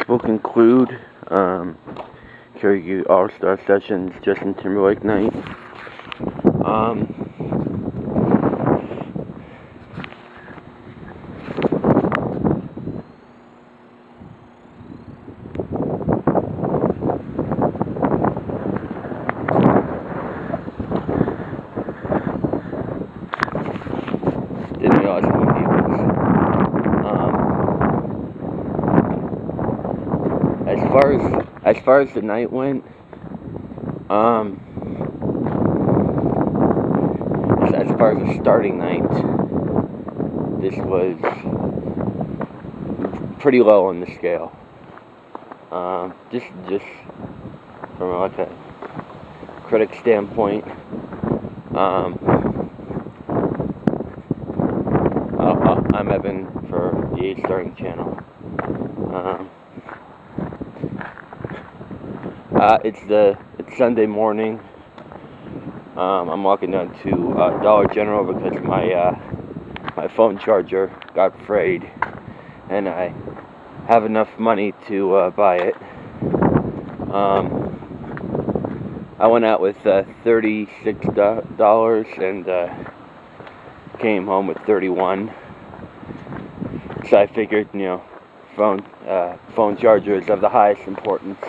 will conclude Karaoke All-Star Sessions Justin Timberlake night. Didn't realize how many people. As far as the night went, as far as the starting night, this was pretty low on the scale. Just from like a critic standpoint, I'm Evan for the 8 Starting Channel. It's Sunday morning. I'm walking down to Dollar General because my phone charger got frayed, and I have enough money to buy it. I went out with $36 and came home with $31. So I figured, phone charger is of the highest importance.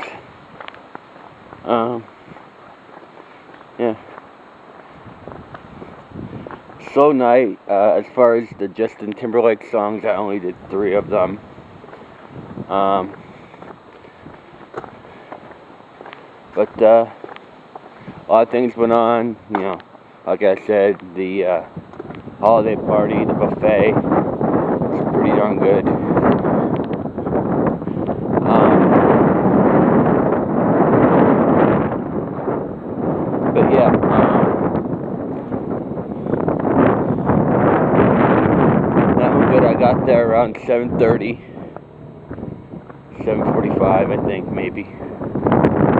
Yeah. Slow night. As far as the Justin Timberlake songs, I only did 3 of them. But a lot of things went on. Like I said, the holiday party, the buffet, was pretty darn good. But yeah, that was good. I got there around 7:30, 7:45, I think, maybe.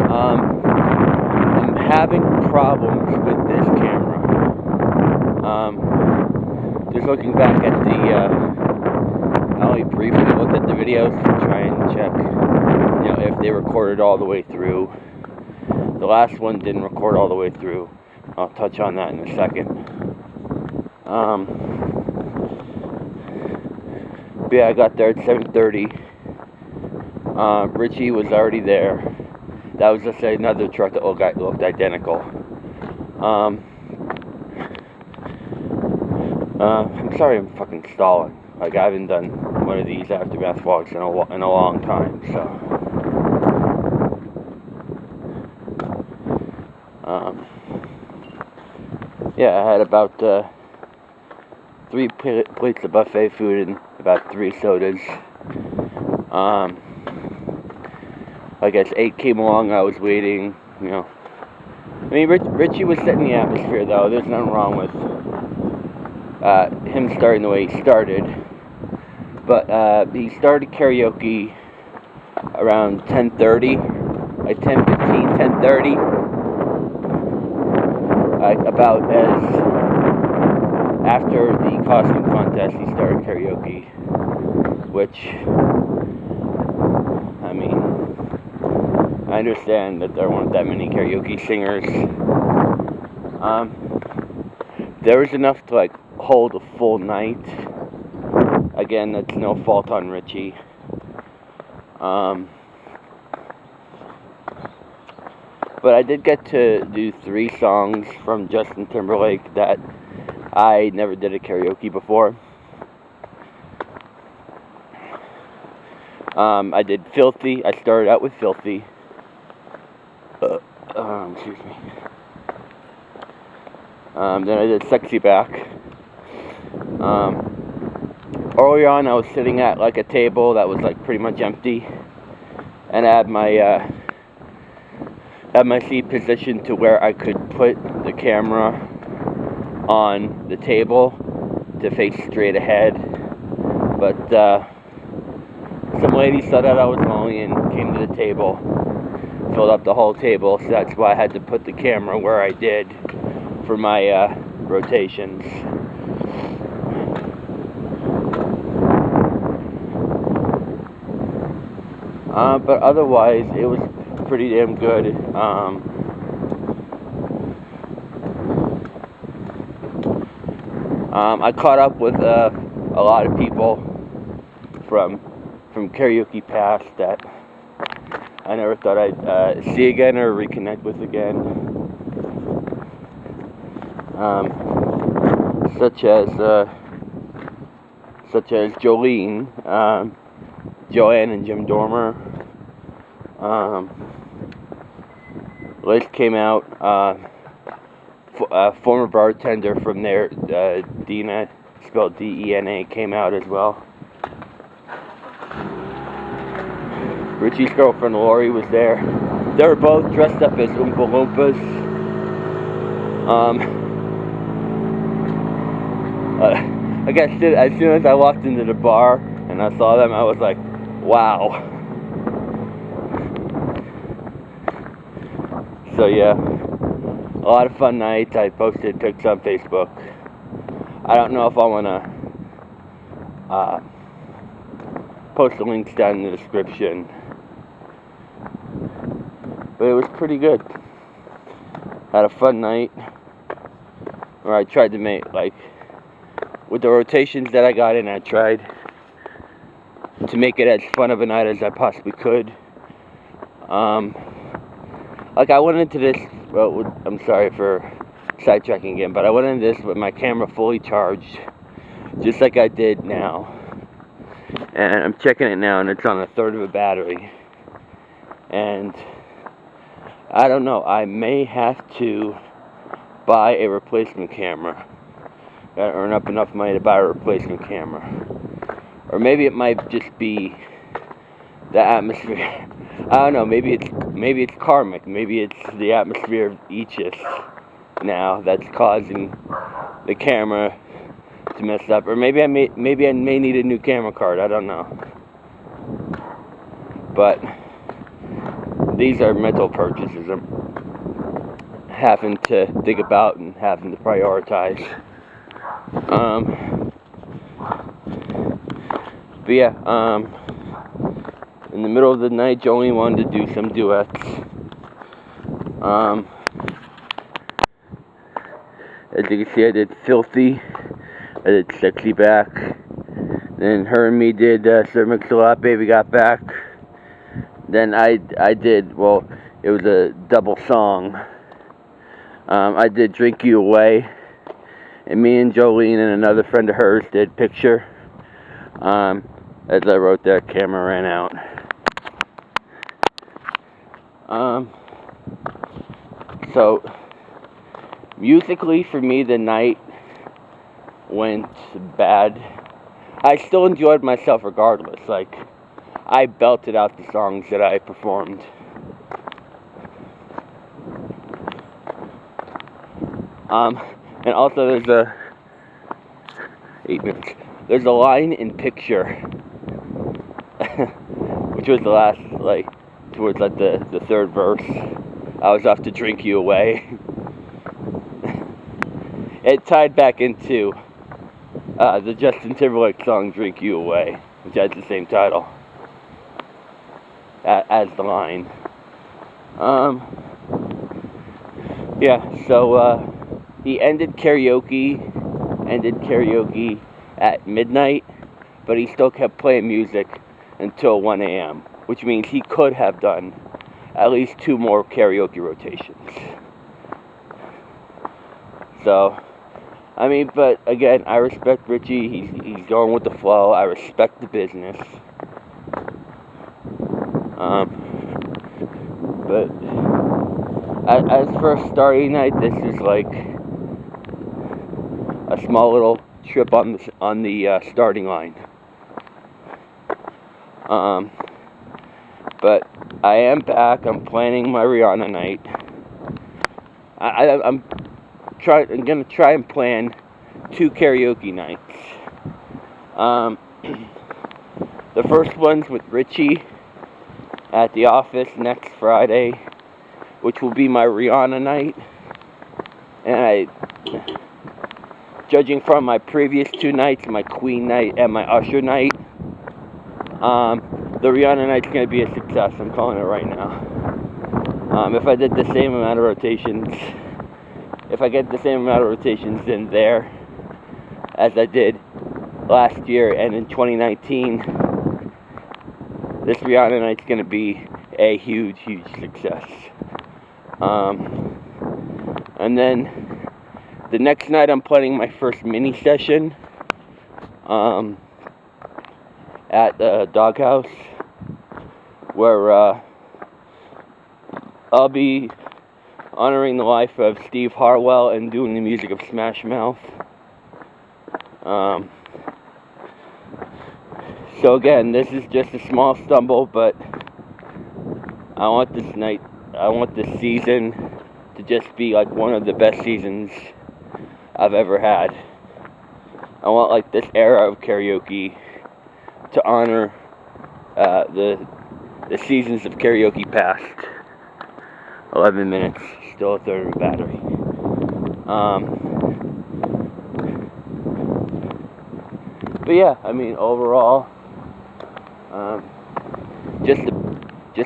I'm having problems with this camera. Just looking back at I only briefly looked at the videos to try and check, if they recorded all the way through. The last one didn't record all the way through. I'll touch on that in a second. But yeah, I got there at 7:30. Richie was already there. That was just another truck that looked identical. I'm sorry I'm fucking stalling. Like, I haven't done one of these aftermath vlogs in a long time, so. Yeah, I had about 3 plates of buffet food and about 3 sodas. I guess 8 came along, I was waiting, I mean, Richie was setting the atmosphere, though. There's nothing wrong with him starting the way he started. But he started karaoke around 10:30, like 10:15, 10:30. About as after the costume contest, he started karaoke, which, I mean, I understand that there weren't that many karaoke singers. There was enough to hold a full night. Again, that's no fault on Richie. But I did get to do 3 songs from Justin Timberlake that I never did at karaoke before. I did Filthy. I started out with Filthy. Excuse me. Then I did Sexy Back. Early on, I was sitting at a table that was pretty much empty, and I had my seat positioned to where I could put the camera on the table to face straight ahead. But some lady saw that I was lonely and came to the table, filled up the whole table, so that's why I had to put the camera where I did for my rotations. But otherwise, it was pretty damn good. I caught up with a lot of people from Karaoke Past that I never thought I'd see again or reconnect with again. Such as Jolene, Joanne and Jim Dormer. Liz came out, a former bartender from there, Dina, spelled D-E-N-A, came out as well. Richie's girlfriend Lori was there. They were both dressed up as Oompa Loompas. I guess as soon as I walked into the bar and I saw them, I was like, wow. So yeah, a lot of fun nights. I posted pics on Facebook. I don't know if I want to post the links down in the description, but it was pretty good. Had a fun night where I tried to make, like, with the rotations that I got in, I tried to make it as fun of a night as I possibly could. Like, I went into this, well, I'm sorry for sidetracking again, but I went into this with my camera fully charged, just like I did now. And I'm checking it now, and it's on a third of a battery. And I don't know, I may have to buy a replacement camera. Gotta earn up enough money to buy a replacement camera. Or maybe it might just be the atmosphere. I don't know, maybe it's karmic. Maybe it's the atmosphere of Aegis now that's causing the camera to mess up. Or maybe I may need a new camera card, I don't know. But these are mental purchases I'm having to think about and having to prioritize. But yeah, in the middle of the night, Jolene wanted to do some duets. As you can see, I did Filthy, I did Sexy Back, then her and me did Sir Mix-a-Lot, Baby Got Back. Then I did, well, it was a double song. I did Drink You Away, and me and Jolene and another friend of hers did Picture. As I wrote that, camera ran out. So, musically for me, the night went bad. I still enjoyed myself regardless. Like, I belted out the songs that I performed. And also there's a line in Picture, which was the last, like, towards like the third verse. I was off to Drink You Away. It tied back into the Justin Timberlake song Drink You Away, which has the same title as the line. Yeah, so he ended karaoke at midnight, but he still kept playing music until 1 a.m., which means he could have done at least 2 more karaoke rotations. So, I mean, but again, I respect Richie. He's going with the flow. I respect the business. But as for a starting night, this is like a small little trip on the starting line. But I am back. I'm planning my Rihanna night. I'm gonna try and plan 2 karaoke nights. The first one's with Richie at the office next Friday, which will be my Rihanna night. And judging from my previous 2 nights, my Queen night and my Usher night, the Rihanna night's going to be a success. I'm calling it right now. If I did the same amount of rotations, if I get the same amount of rotations in there as I did last year and in 2019, this Rihanna night's going to be a huge, huge success. And then the next night I'm planning my first mini session at the Doghouse, where I'll be honoring the life of Steve Harwell and doing the music of Smash Mouth. So again, this is just a small stumble, but I want this season to just be like one of the best seasons I've ever had. I want like this era of karaoke to honor the seasons of karaoke past. 11 minutes, still a third of the battery. But yeah, I mean, overall, just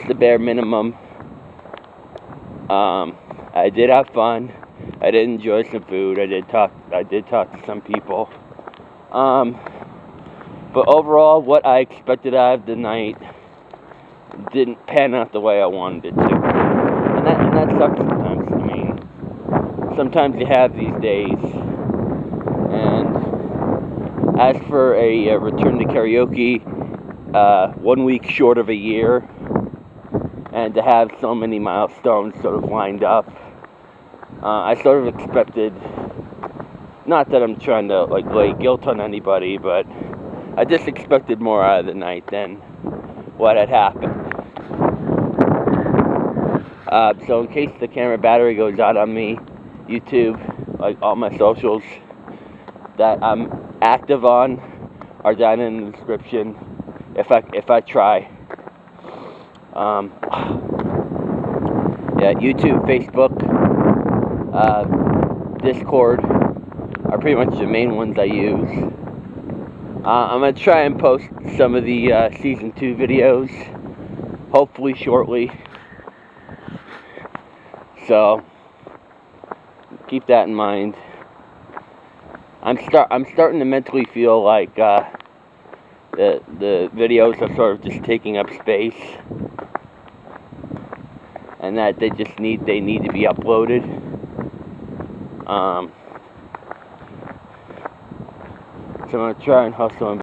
the bare minimum. I did have fun. I did enjoy some food. I did talk to some people. But overall, what I expected out of the night didn't pan out the way I wanted it to. And that sucks sometimes. I mean, sometimes you have these days. And as for a return to karaoke, 1 week short of a year, and to have so many milestones sort of lined up, I sort of expected, not that I'm trying to like lay guilt on anybody, but I just expected more out of the night than what had happened. So in case the camera battery goes out on me, YouTube, like all my socials that I'm active on are down in the description if I try. Yeah, YouTube, Facebook, Discord are pretty much the main ones I use. I'm going to try and post some of the Season 2 videos, hopefully shortly. So, keep that in mind. I'm starting to mentally feel like the videos are sort of just taking up space, and that they need to be uploaded. So I'm gonna try and hustle and